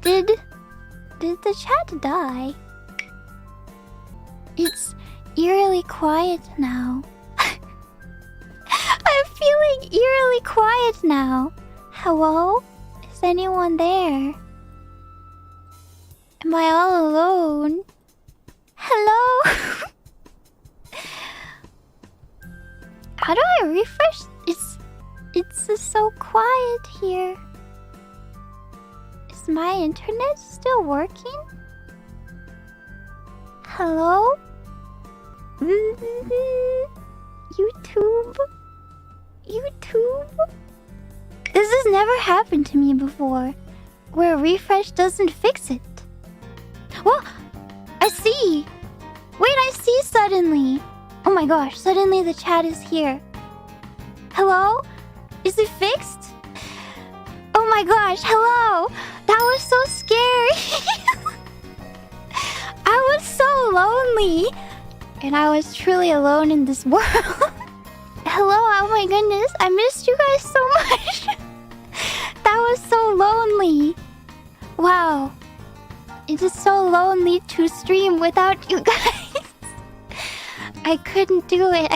Did the chat die? It's eerily quiet now. I'm feeling eerily quiet now. Hello? Is anyone there? Am I all alone? Hello? How do I refresh? It's just so quiet here. Is my internet still working? Hello? YouTube? This has never happened to me before, where a refresh doesn't fix it. What? I see! Wait, I see suddenly! Oh my gosh, suddenly the chat is here. Hello? Is it fixed? Oh my gosh, hello! That was so scary! I was so lonely! And I was truly alone in this world. Hello, oh my goodness, I missed you guys so much! That was so lonely! Wow. It is so lonely to stream without you guys. I couldn't do it.